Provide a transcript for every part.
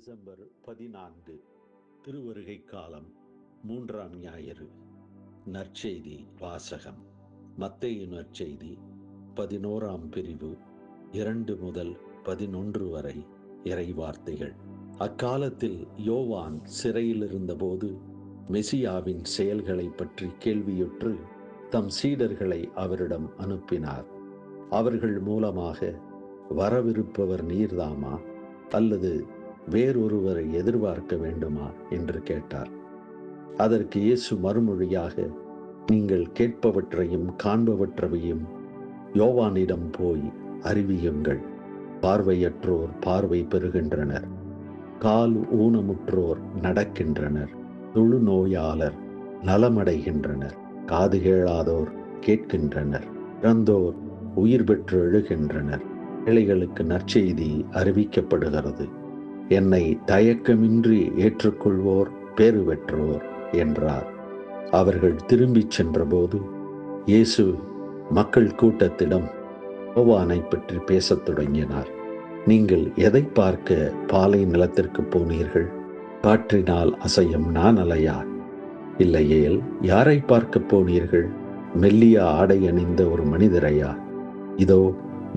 December 14 திருவருகை காலம் 3ஆம் ஞாயிறு. நற்செய்தி வாசகம். மத்தேயு நற்செய்தி 11ஆம் பிரிவு 2 முதல் 11 வரை இறை வார்த்தைகள். அக்காலத்தில் யோவான் சிறையில் இருந்தபோது மெசியாவின் செயல்களை பற்றி கேள்வியுற்று தம் சீடர்களை அவரிடம் அனுப்பினார். அவர்கள் மூலமாக வரவிருப்பவர் நீர்தாமா அல்லது வேறொருவரை எதிர்பார்க்க வேண்டுமா என்று கேட்டார். அதற்கு இயேசு மறுமொழியாக, நீங்கள் கேட்பவற்றையும் காண்பவற்றையும் யோவானிடம் போய் அறிவியுங்கள். பார்வையற்றோர் பார்வை பெறுகின்றனர், கால் ஊனமுற்றோர் நடக்கின்றனர், தொழுநோயாளர் நலமடைகின்றனர், காது கேளாதோர் கேட்கின்றனர், இறந்தோர் உயிர் பெற்று எழுகின்றனர், ஏழைகளுக்கு நற்செய்தி அறிவிக்கப்படுகிறது. என்னை தயக்கமின்றி ஏற்றுக்கொள்வோர் பேறு பெற்றோர் என்றார். அவர்கள் திரும்பிச் சென்றபோது இயேசு மக்கள் கூட்டத்திடம் யோவானை பற்றி பேசத் தொடங்கினார். நீங்கள் எதை பார்க்க பாலை நிலத்திற்கு போனீர்கள்? காற்றினால் அசையும் நானலையா? இல்லையேல் யாரை பார்க்க போனீர்கள்? மெல்லிய ஆடை அணிந்த ஒரு மனிதரையா? இதோ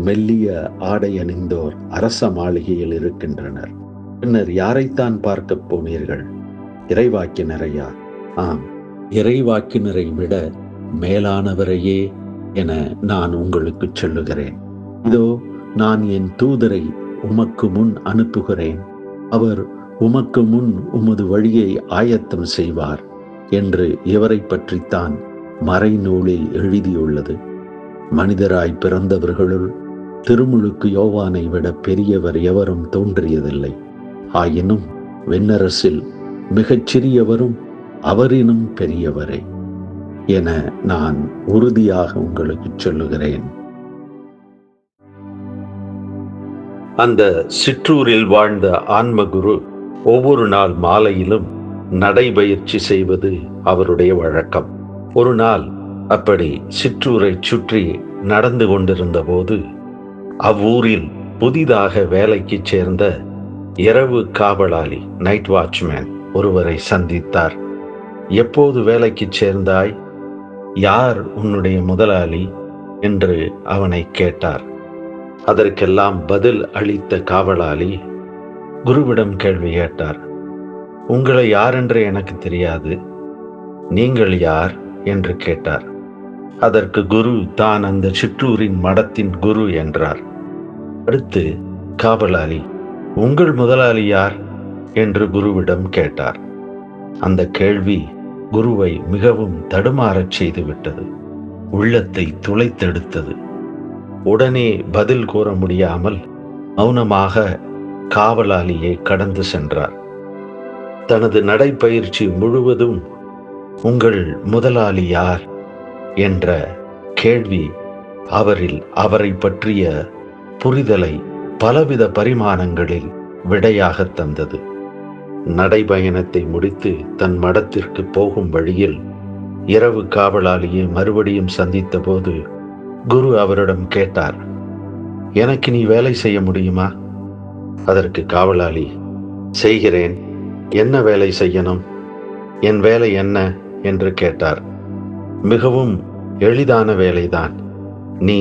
மெல்லிய ஆடை அணிந்தோர் அரச மாளிகையில் இருக்கின்றனர். பின்னர் யாரைத்தான் பார்க்க போனீர்கள்? இறைவாக்கினரையா? ஆம், இறைவாக்கினரை விட மேலானவரையே என நான் உங்களுக்கு சொல்லுகிறேன். இதோ நான் என் தூதரை உமக்கு முன் அனுப்புகிறேன். அவர் உமக்கு முன் உமது வழியை ஆயத்தம் செய்வார் என்று இவரை பற்றித்தான் மறைநூலில் எழுதியுள்ளது. மனிதராய் பிறந்தவர்களுள் திருமுழுக்கு யோவானை விட பெரியவர் எவரும் தோன்றியதில்லை. ஆயினும் விண்ணரசில் மிகச் சிறியவரும் அவரினும் பெரியவரே என நான் உறுதியாக உங்களுக்கு சொல்லுகிறேன். அந்த சிற்றூரில் வாழ்ந்த ஆன்மகுரு ஒவ்வொரு நாள் மாலையிலும் நடைபயிற்சி செய்வது அவருடைய வழக்கம். ஒரு நாள் அப்படி சிற்றூரை சுற்றி நடந்து கொண்டிருந்த போது அவ்வூரில் புதிதாக வேலைக்கு சேர்ந்த இரவு காவலாளி நைட் வாட்ச்மேன் ஒருவரை சந்தித்தார். எப்போது வேலைக்கு சேர்ந்தாய்? யார் உன்னுடைய முதலாளி என்று அவனை கேட்டார். அதற்கெல்லாம் பதில் அளித்த காவலாளி குருவிடம் கேள்வி கேட்டார். உங்களை யார் என்று எனக்கு தெரியாது, நீங்கள் யார் என்று கேட்டார். அதற்கு குரு தான் அந்த சிற்றூரின் மடத்தின் குரு என்றார். அடுத்து காவலாளி, உங்கள் முதலாளி யார் என்று குருவிடம் கேட்டார். அந்த கேள்வி குருவை மிகவும் தடுமாறச் செய்துவிட்டது, உள்ளத்தை துளைத்தெடுத்தது. உடனே பதில் கூற முடியாமல் மௌனமாக காவலாளியை கடந்து சென்றார். தனது நடைப்பயிற்சி முழுவதும் உங்கள் முதலாளி யார் என்ற கேள்வி அவரை பற்றிய புரிதலை பலவித பரிமாணங்களில் விடையாக தந்தது. நடைபயணத்தை முடித்து தன் மடத்திற்கு போகும் வழியில் இரவு காவலாளியை மறுபடியும் சந்தித்த போது குரு அவரிடம் கேட்டார், எனக்கு நீ வேலை செய்ய முடியுமா? அதற்கு காவலாளி, செய்கிறேன், என்ன வேலை செய்யணும்? என் வேலை என்ன என்று கேட்டார். மிகவும் எளிதான வேலைதான். நீ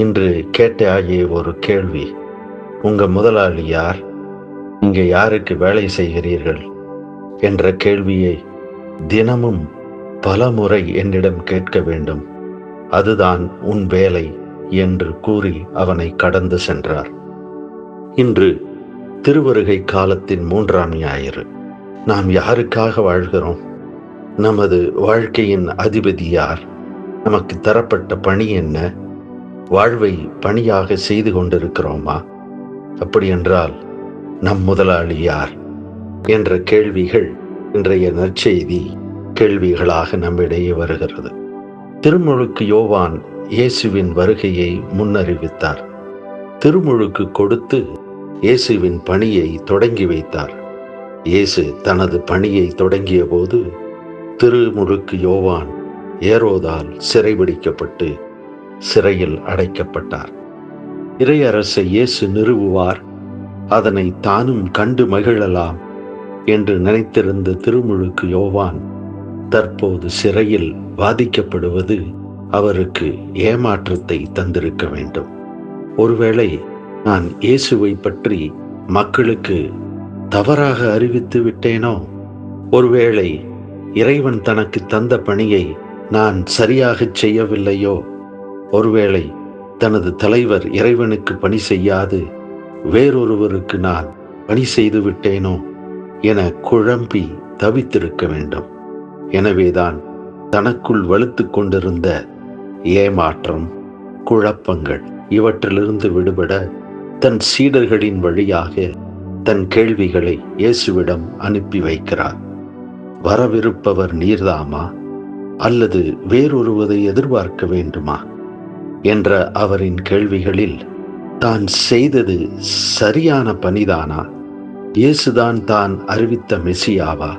இன்று கேட்டாயே ஒரு கேள்வி, உங்க முதலாளி யார், இங்க யாருக்கு வேலை செய்கிறீர்கள் என்ற கேள்வியை தினமும் பல முறை என்னிடம் கேட்க வேண்டும். அதுதான் உன் வேலை என்று கூறி அவனை கடந்து சென்றார். இன்று திருவருகை காலத்தின் 3ஆம் ஞாயிறு. நாம் யாருக்காக வாழ்கிறோம்? நமது வாழ்க்கையின் அதிபதி யார்? நமக்கு தரப்பட்ட பணி என்ன? வாழ்வை பணியாக செய்து கொண்டிருக்கிறோமா? அப்படியென்றால் நம் முதலாளி யார் என்ற கேள்விகள் இன்றைய நற்செய்தி கேள்விகளாக நம்மிடையே வருகிறது. திருமுழுக்கு யோவான் இயேசுவின் வருகையை முன்னறிவித்தார். திருமுழுக்கு கொடுத்து இயேசுவின் பணியை தொடங்கி வைத்தார். இயேசு தனது பணியை தொடங்கிய போது திருமுழுக்கு யோவான் ஏரோதால் சிறைபிடிக்கப்பட்டு சிறையில் அடைக்கப்பட்டார். இறையரசை இயேசு நிறுவுவார், அதனை தானும் கண்டு மகிழலாம் என்று நினைத்திருந்த திருமுழுக்கு யோவான் தற்போது சிறையில் வாதிக்கப்படுவது அவருக்கு ஏமாற்றத்தை தந்திருக்க வேண்டும். ஒருவேளை நான் இயேசுவை பற்றி மக்களுக்கு தவறாக அறிவித்து விட்டேனோ? ஒருவேளை இறைவன் தனக்கு தந்த பணியை நான் சரியாக செய்யவில்லையோ? ஒருவேளை தனது தலைவர் இறைவனுக்கு பணி செய்யாது வேறொருவருக்கு நான் பணி செய்து விட்டேனோ என குழம்பி தவித்திருக்க வேண்டும். எனவேதான் தனக்குள் வலுத்து கொண்டிருந்த ஏமாற்றம், குழப்பங்கள் இவற்றிலிருந்து விடுபட தன் சீடர்களின் வழியாக தன் கேள்விகளை இயேசுவிடம் அனுப்பி வைக்கிறார். வரவிருப்பவர் நீர்தாமா அல்லது வேறொருவரை எதிர்பார்க்க வேண்டுமா என்ற அவரின் கேள்விகளில் தான் செய்தது சரியான பணிதானா, இயேசுதான் தான் அறிவித்த மெசியாவா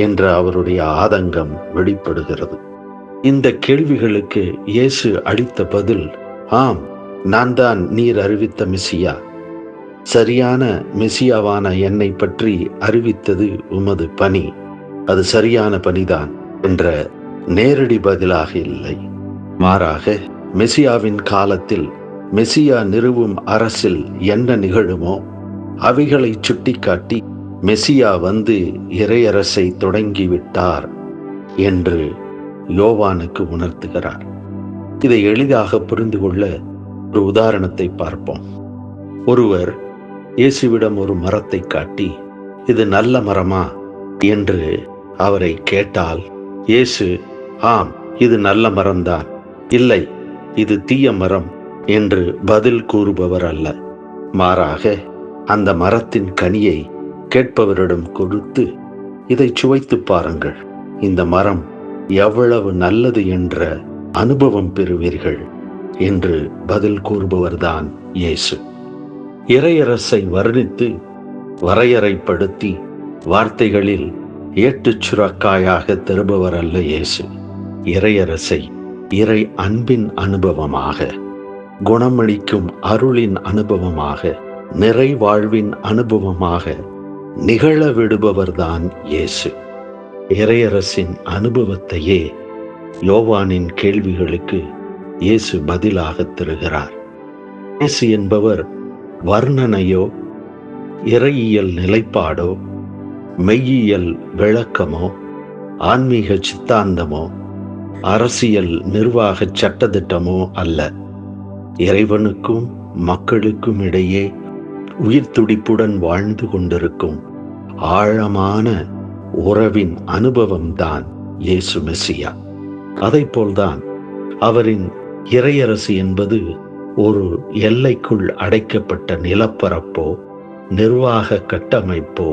என்ற அவருடைய ஆதங்கம் வெளிப்படுகிறது. இந்த கேள்விகளுக்கு இயேசு அளித்த பதில், ஆம், நான் தான் நீர் அறிவித்த மெசியா. சரியான மெசியாவான என்னை பற்றி அறிவித்தது உமது பணி, அது சரியான பணிதான் என்ற நேரடி பதிலாக இல்லை. மாறாக மெசியாவின் காலத்தில் மெசியா நிறுவும் அரசில் என்ன நிகழுமோ அவைகளை சுட்டிக்காட்டி மெசியா வந்து இறையரசை தொடங்கிவிட்டார் என்று யோவானுக்கு உணர்த்துகிறார். இதை எளிதாக புரிந்து கொள்ள ஒரு உதாரணத்தை பார்ப்போம். ஒருவர் இயேசுவிடம் ஒரு மரத்தை காட்டி, இது நல்ல மரமா என்று அவரை கேட்டால், இயேசு, ஆம், இது நல்ல மரம்தான், இல்லை, இது தீய மரம் என்று பதில் கூறுபவர் அல்ல. மாறாக அந்த மரத்தின் கனியை கேட்பவரிடம் கொடுத்து, இதை சுவைத்து பாருங்கள், இந்த மரம் எவ்வளவு நல்லது என்ற அனுபவம் பெறுவீர்கள் என்று பதில் கூறுபவர்தான் இயேசு. இறையரசை வர்ணித்து வரையறைப்படுத்தி வார்த்தைகளில் ஏட்டுச் சுரக்காயாக தருபவர் அல்ல இயேசு. இறையரசை இறை அன்பின் அனுபவமாக, குணமளிக்கும் அருளின் அனுபவமாக, நிறைவாழ்வின் அனுபவமாக நிகழ விடுபவர்தான் இயேசு. இறையரசின் அனுபவத்தையே யோவானின் கேள்விகளுக்கு இயேசு பதிலாக தருகிறார். இயேசு என்பவர் வர்ணனையோ, இறையியல் நிலைப்பாடோ, மெய்யியல் விளக்கமோ, ஆன்மீக சித்தாந்தமோ, அரசியல் நிர்வாக சட்டத்திட்டமோ அல்ல. இறைவனுக்கும் மக்களுக்கும் இடையே உயிர் துடிப்புடன் வாழ்ந்து கொண்டிருக்கும் ஆழமான உறவின் அனுபவம்தான் இயேசு மெசியா. அதைப்போல்தான் அவரின் இறையரசு என்பது ஒரு எல்லைக்குள் அடைக்கப்பட்ட நிலப்பரப்போ, நிர்வாக கட்டமைப்போ,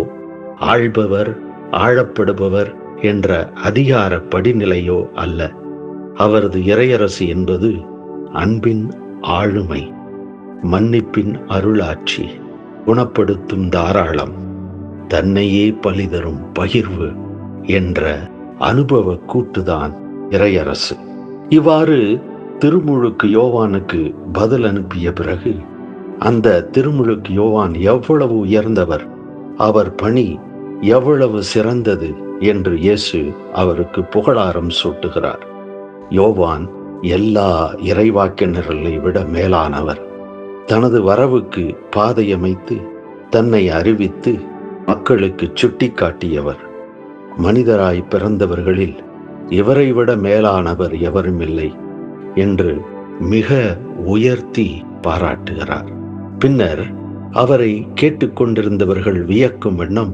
ஆள்பவர் ஆளப்படுபவர் என்ற அதிகார படிநிலையோ அல்ல. அவரது இறையரசு என்பது அன்பின் ஆளுமை, மன்னிப்பின் அருளாட்சி, குணப்படுத்தும் தாராளம், தன்னையே பலிதரும் பகிர்வு என்ற அனுபவ கூட்டுதான் இறையரசு. இவ்வாறு திருமுழுக்கு யோவானுக்கு பதில் அனுப்பிய பிறகு அந்த திருமுழுக்கு யோவான் எவ்வளவு உயர்ந்தவர், அவர் பணி எவ்வளவு சிறந்தது என்று இயேசு அவருக்கு புகழாரம் சூட்டுகிறார். யோவான் எல்லா இறைவாக்கினர்களை விட மேலானவர். தனது வரவுக்கு பாதையமைத்து தன்னை அறிவித்து மக்களுக்கு சுட்டிக்காட்டியவர். மனிதராய் பிறந்தவர்களில் இவரை விட மேலானவர் எவரும் இல்லை என்று மிக உயர்த்தி பாராட்டுகிறார். பின்னர் அவரை கேட்டுக்கொண்டிருந்தவர்கள் வியக்கும் வண்ணம்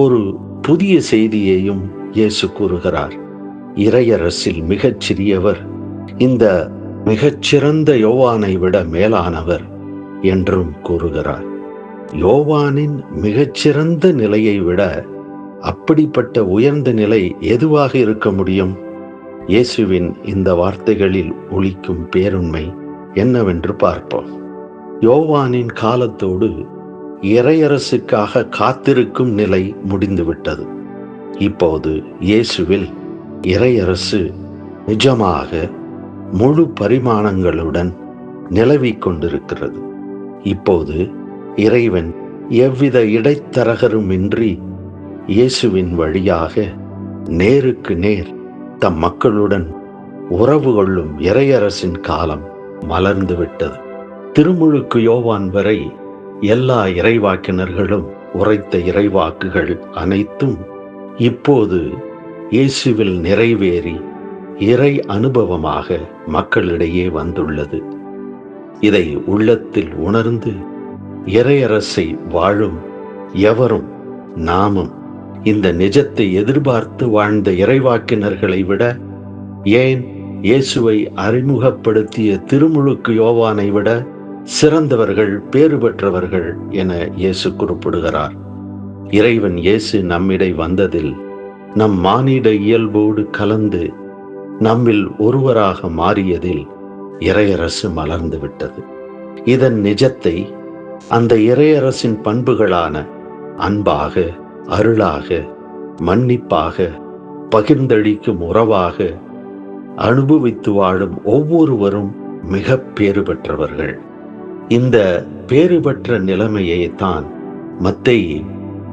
ஒரு புதிய செய்தியையும் இயேசு கூறுகிறார். இறையரசில் மிகச் சிறியவர் இந்த மிகச்சிறந்த யோவானை விட மேலானவர் என்றும் கூறுகிறார். யோவானின் மிகச்சிறந்த நிலையை விட அப்படிப்பட்ட உயர்ந்த நிலை எதுவாக இருக்க முடியும்? இயேசுவின் இந்த வார்த்தைகளில் ஒலிக்கும் பேருண்மை என்னவென்று பார்ப்போம். யோவானின் காலத்தோடு இறையரசுக்காக காத்திருக்கும் நிலை முடிந்துவிட்டது. இப்போது இயேசுவில் இறையரசு நிஜமாக முழு பரிமாணங்களுடன் நிலவிக் கொண்டிருக்கிறது. இப்போது இறைவன் எவ்வித இடைத்தரகருமின்றி இயேசுவின் வழியாக நேருக்கு நேர் தம் மக்களுடன் உறவு கொள்ளும் இறையரசின் காலம் மலர்ந்துவிட்டது. திருமுழுக்கு யோவான் வரை எல்லா இறைவாக்கினர்களும் உரைத்த இறைவாக்குகள் அனைத்தும் இப்போது இயேசுவில் நிறைவேறி இறை அனுபவமாக மக்களிடையே வந்துள்ளது. இதை உள்ளத்தில் உணர்ந்து இறையரசை வாழும் எவரும் நாமும் இந்த நிஜத்தை எதிர்பார்த்து வாழ்ந்த இறைவாக்கினர்களை விட, ஏன் இயேசுவை அறிமுகப்படுத்திய திருமுழுக்கு யோவானை விட சிறந்தவர்கள், பேறு பெற்றவர்கள் என இயேசு குறிப்பிடுகிறார். இறைவன் இயேசு நம்மிடை வந்ததில் நம் மானிட இயல்போடு கலந்து நம்மில் ஒருவராக மாறியதில் இறையரசு மலர்ந்து விட்டது. இதன் நிஜத்தை அந்த இறையரசின் பண்புகளான அன்பாக, அருளாக, மன்னிப்பாக, பகிர்ந்தளிக்கும் உறவாக அனுபவித்து வாழும் ஒவ்வொருவரும் மிக பேறு பெற்றவர்கள். இந்த பேறு பெற்ற நிலைமையை தான் மத்தேயு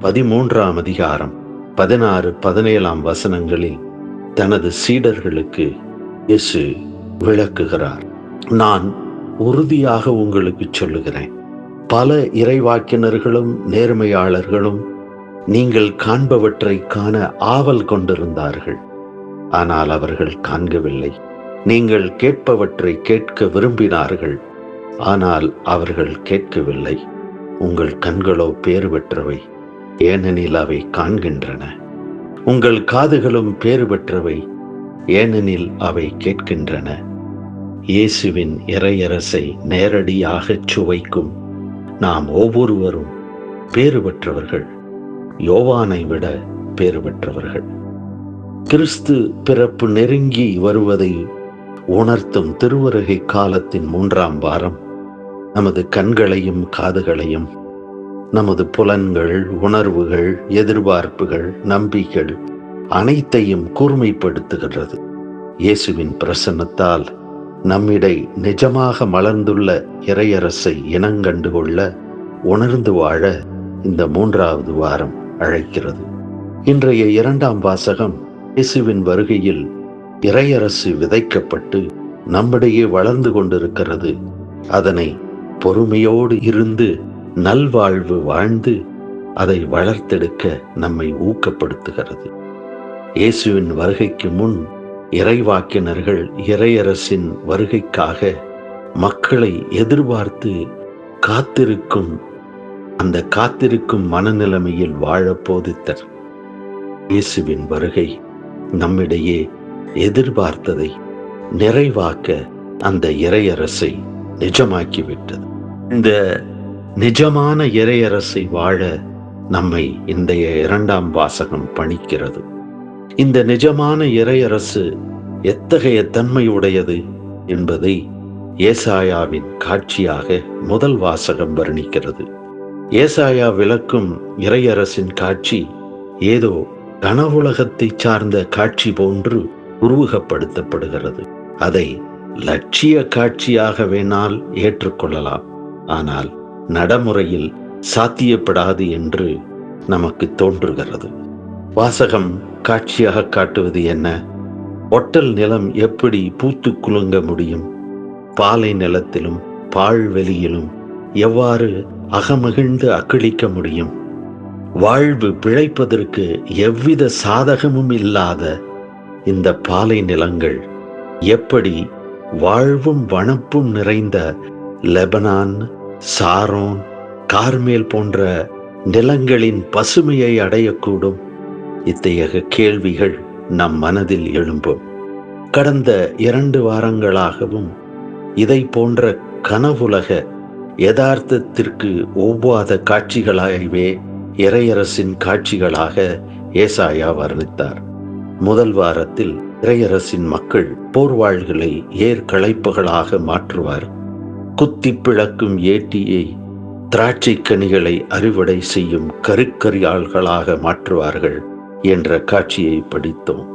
13ஆம் அதிகாரம் 16, 17 வசனங்களில் தனது சீடர்களுக்கு இயேசு விளக்குகிறார். நான் உறுதியாக உங்களுக்கு சொல்லுகிறேன், பல இறைவாக்கினர்களும் நேர்மையாளர்களும் நீங்கள் காண்பவற்றை காண ஆவல் கொண்டிருந்தார்கள், ஆனால் அவர்கள் காண்கவில்லை. நீங்கள் கேட்பவற்றை கேட்க விரும்பினார்கள், ஆனால் அவர்கள் கேட்கவில்லை. உங்கள் கண்களோ பேறு பெற்றவை, ஏனெனில் அவை காண்கின்றன. உங்கள் காதுகளும் பேறு பெற்றவை, ஏனெனில் அவை கேட்கின்றன. இயேசுவின் இறையரசை நேரடியாக சுவைக்கும் நாம் ஒவ்வொருவரும் பேறு பெற்றவர்கள், யோவானை விட பேறு பெற்றவர்கள். கிறிஸ்து பிறப்பு நெருங்கி வருவதை உணர்த்தும் திருவருகை காலத்தின் 3ஆம் வாரம் நமது கண்களையும் காதுகளையும், நமது புலன்கள், உணர்வுகள், எதிர்பார்ப்புகள், நம்பிக்கைகள் அனைத்தையும் கூர்மைப்படுத்துகிறது. இயேசுவின் பிரசன்னத்தால் நம்மிடை நிஜமாக மலர்ந்துள்ள இறையரசை இனங்கண்டு கொள்ள, உணர்ந்து வாழ இந்த 3ஆவது வாரம் அழைக்கிறது. இன்றைய 2ஆம் வாசகம் இயேசுவின் வருகையில் இறையரசு விதைக்கப்பட்டு நம்மிடையே வளர்ந்து கொண்டிருக்கிறது. அதனை பொறுமையோடு இருந்து நல்வாழ்வு வாழ்ந்து அதை வளர்த்தெடுக்க நம்மை ஊக்கப்படுத்துகிறது. இயேசுவின் வருகைக்கு முன் இறைவாக்கினர்கள் இறையரசின் வருகைக்காக மக்களை எதிர்பார்த்து அந்த காத்திருக்கும் மனநிலைமையில் வாழ போதித்தர். இயேசுவின் வருகை நம்மிடையே எதிர்பார்த்ததை நிறைவாக்க அந்த இறையரசை நிஜமாக்கிவிட்டது. இந்த நிஜமான இறையரசை வாழ நம்மை இன்றைய 2ஆம் வாசகம் பணிக்கிறது. இந்த நிஜமான இறையரசு எத்தகைய தன்மையுடையது என்பதை ஏசாயாவின் காட்சியாக முதல் வாசகம் வர்ணிக்கிறது. ஏசாயா விளக்கும் இறையரசின் காட்சி ஏதோ கனவுலகத்தை சார்ந்த காட்சி போன்று உருவகப்படுத்தப்படுகிறது. அதை லட்சிய காட்சியாக வேணால் ஏற்றுக்கொள்ளலாம், ஆனால் நடைமுறையில் சாத்தியப்படாது என்று நமக்கு தோன்றுகிறது. வாசகம் காட்சியாக காட்டுவது என்ன? ஒட்டல் நிலம் எப்படி பூத்து குலுங்க முடியும்? பாலை நிலத்திலும் பாழ்வெளியிலும் எவ்வாறு அகமகிழ்ந்து அக்களிக்க முடியும்? வாழ்வு பிழைப்பதற்கு எவ்வித சாதகமும் இல்லாத இந்த பாலை நிலங்கள் எப்படி வாழ்வும் வனப்பும் நிறைந்த லெபனான், சாரோன், கார்மேல் போன்ற நிலங்களின் பசுமையை அடையக்கூடும்? இத்தகைய கேள்விகள் நம் மனதில் எழும்பும். கடந்த 2 வாரங்களாகவும் இதை போன்ற கனவுலக யதார்த்தத்திற்கு ஒவ்வாத காட்சிகளாகவே இறையரசின் காட்சிகளாக ஏசாயா வர்ணித்தார். முதல் வாரத்தில் இறையரசின் மக்கள் போர்வாள்களை ஏற்களைப்புகளாக மாற்றுவார். குத்தி பிளக்கும் ஏட்டியை திராட்சை கனிகளை அறுவடை செய்யும் கருக்கரியாள்களாக மாற்றுவார்கள் என்ற காட்சியை படித்தோம்.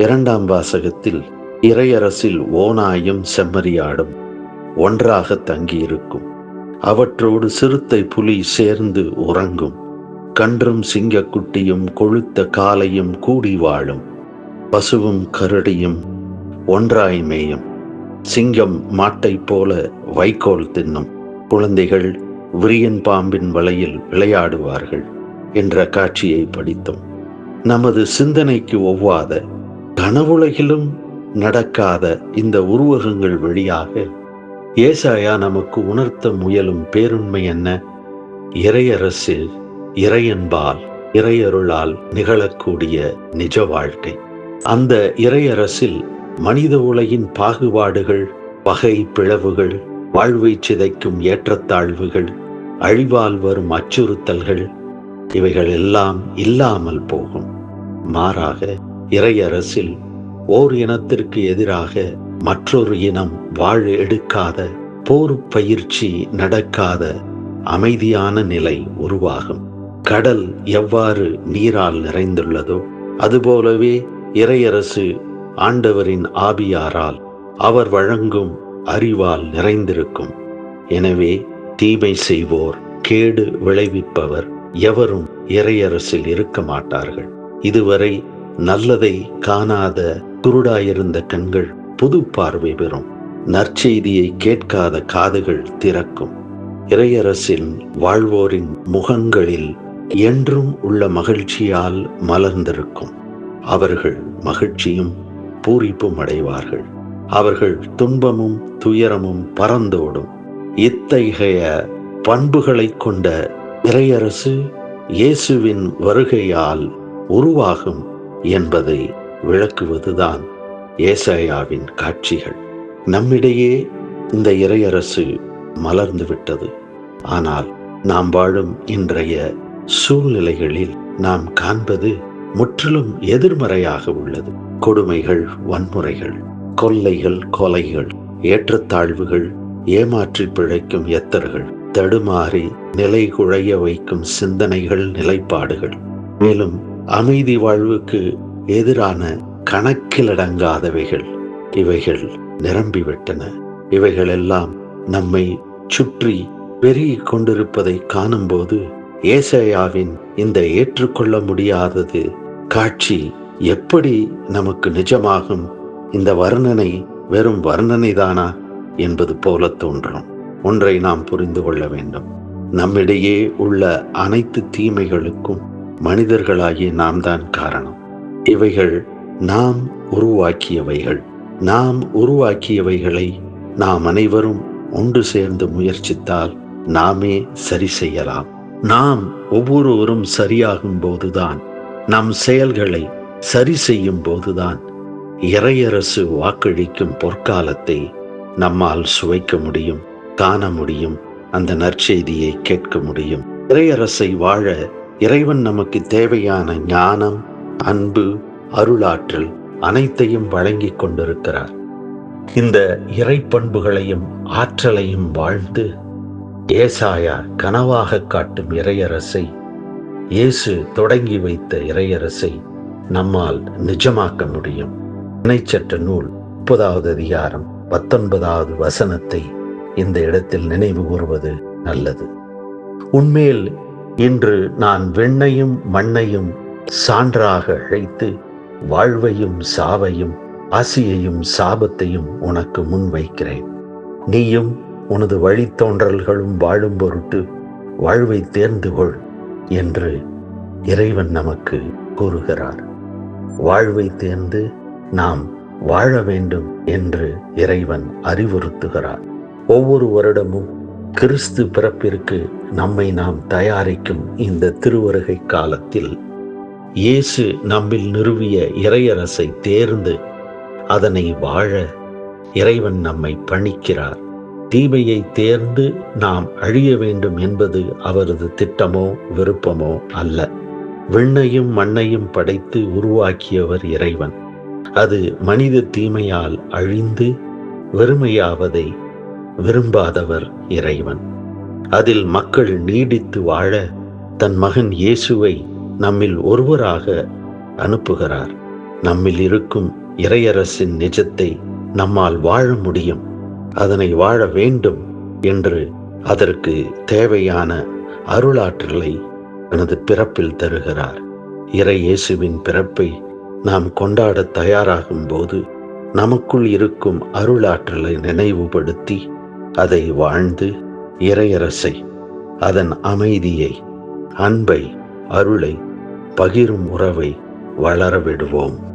2ஆம் வாசகத்தில் இறையரசில் ஓநாயும் செம்மறியாடும் ஒன்றாக தங்கியிருக்கும். அவற்றோடு சிறுத்தை புலி சேர்ந்து உறங்கும். கன்றும் சிங்கக்குட்டியும் கொழுத்த காலையும் கூடி வாழும். பசுவும் கரடியும் ஒன்றாய் மேயும். சிங்கம் மாட்டைப் போல வைக்கோல் தின்னும். குழந்தைகள் விரியன் பாம்பின் வலையில் விளையாடுவார்கள் என்ற காட்சியை படித்தோம். நமது சிந்தனைக்கு ஒவ்வாத, கனவுலகிலும் நடக்காத இந்த உருவகங்கள் வழியாக ஏசாயா நமக்கு உணர்த்த முயலும் பேருண்மை என்ன? இறையரசு, இறையன்பால், இறையருளால் நிகழக்கூடிய நிஜ வாழ்க்கை. அந்த இறையரசில் மனித உலகின் பாகுபாடுகள், பகை பிளவுகள், வாழ்வை சிதைக்கும் ஏற்றத்தாழ்வுகள், அழிவால் வரும் அச்சுறுத்தல்கள், இவைகள் எல்லாம் இல்லாமல் போகும். மாறாக இறையரசில் ஓர் இனத்திற்கு எதிராக மற்றொரு இனம் வாழ எடுக்காத, போர் பயிற்சி நடக்காத அமைதியான நிலை உருவாகும். கடல் எவ்வாறு நீரால் நிறைந்துள்ளதோ அதுபோலவே இறையரசு ஆண்டவரின் ஆவியாரால், அவர் வழங்கும் அறிவால் நிறைந்திருக்கும். எனவே தீமை செய்வோர், கேடு விளைவிப்பவர் எவரும் இறையரசில் இருக்க மாட்டார்கள். இதுவரை நல்லதை காணாத குருடாயிருந்த கண்கள் புது பார்வை பெறும். நற்செய்தியை கேட்காத காதுகள் திறக்கும். இறையரசில் வாழ்வோரின் முகங்களில் என்றும் உள்ள மகிழ்ச்சியால் மலர்ந்திருக்கும். அவர்கள் மகிழ்ச்சியும் பூரிப்பும் அடைவார்கள். அவர்கள் துன்பமும் துயரமும் பறந்தோடும். இத்தகைய பண்புகளை கொண்ட இறையரசு இயேசுவின் வருகையால் உருவாகும் என்பதை விளக்குவதுதான் ஏசாயாவின் காட்சிகள். நம்மிடையே இந்த இறையரசு மலர்ந்து விட்டது. ஆனால் நாம் வாழும் இன்றைய சூழ்நிலைகளில் நாம் காண்பது முற்றிலும் எதிர்மறையாக உள்ளது. கொடுமைகள், வன்முறைகள், கொள்ளைகள், கொலைகள், ஏற்றத்தாழ்வுகள், ஏமாற்றி பிழைக்கும் எத்தர்கள், தடுமாறி நிலை குழைய வைக்கும் சிந்தனைகள், நிலைப்பாடுகள், மேலும் அமைதி வாழ்வுக்கு எதிரான கணக்கிலடங்காதவைகள், இவைகள் நிரம்பிவிட்டன. இவைகளெல்லாம் நம்மை சுற்றி பெருகிக் கொண்டிருப்பதை காணும்போது ஏசாயாவின் இந்த ஏற்றுக்கொள்ள முடியாதது காட்சி எப்படி நமக்கு நிஜமாகும்? இந்த வர்ணனை வெறும் வர்ணனைதானா என்பது போல தோன்றும். ஒன்றை நாம் புரிந்து கொள்ள வேண்டும். நம்மிடையே உள்ள அனைத்து தீமைகளுக்கும் மனிதர்களாகிய நாம் தான் காரணம். இவைகள் நாம் உருவாக்கியவைகள். நாம் உருவாக்கியவைகளை நாம் அனைவரும் ஒன்று சேர்ந்து முயற்சித்தால் நாமே சரி செய்யலாம். நாம் ஒவ்வொருவரும் சரியாகும் போதுதான், நம் செயல்களை சரி செய்யும் போதுதான் இறையரசு வாக்களிக்கும் பொற்காலத்தை நம்மால் சுவைக்க முடியும், காண முடியும், அந்த நற்செய்தியை கேட்க முடியும். இறையரசை வாழ இறைவன் நமக்கு தேவையான ஞானம், அன்பு, அருளாற்றல் அனைத்தையும் வழங்கி கொண்டிருக்கிறார். இந்த இறை பண்புகளையும் ஆற்றலையும் வாழ்ந்து ஏசாயா கனவாக காட்டும் இறையரசை, இயேசு தொடங்கி வைத்த இறையரசை நம்மால் நிஜமாக்க முடியும். இணைச்சட்ட நூல் 30வது அதிகாரம் 19வது வசனத்தை இந்த இடத்தில் நினைவு கூறுவது நல்லது. உன்மேல் இன்று நான் வெண்ணையும் மண்ணையும் சான்றாக அழைத்து வாழ்வையும் சாவையும் ஆசியையும் சாபத்தையும் உனக்கு முன் வைக்கிறேன். நீயும் உனது வழித்தோன்றல்களும் வாழும் பொருட்டு வாழ்வை தேர்ந்து கொள் என்று இறைவன் நமக்கு கூறுகிறார். வாழ்வை தேர்ந்து நாம் வாழ வேண்டும் என்று இறைவன் அறிவுறுத்துகிறார். ஒவ்வொரு வருடமும் கிறிஸ்து பிறப்பிற்கு நம்மை நாம் தயாரிக்கும் இந்த திருவருகை காலத்தில் இயேசு நம்மில் நிறுவிய இறையரசை தேர்ந்து அதனை வாழ இறைவன் நம்மை பணிக்கிறார். தீமையை தேர்ந்து நாம் அழிய வேண்டும் என்பது அவரது திட்டமோ விருப்பமோ அல்ல. விண்ணையும் மண்ணையும் படைத்து உருவாக்கியவர் இறைவன். அது மனித தீமையால் அழிந்து வெறுமையாவதை விரும்பாதவர் இறைவன். அதில் மக்கள் நீடித்து வாழ தன் மகன் இயேசுவை நம்மில் ஒருவராக அனுப்புகிறார். நம்மில் இருக்கும் இறையரசின் நிஜத்தை நம்மால் வாழ முடியும், அதனை வாழ வேண்டும் என்று அதற்கு தேவையான அருளாற்றலை தனது பிறப்பில் தருகிறார். இறை இயேசுவின் பிறப்பை நாம் கொண்டாட தயாராகும் போது நமக்குள் இருக்கும் அருளாற்றலை நினைவுபடுத்தி அதை வாழ்ந்து இறையரசை, அதன் அமைதியை, அன்பை, அருளை, பகிரும் உறவை வளர விடுவோம்.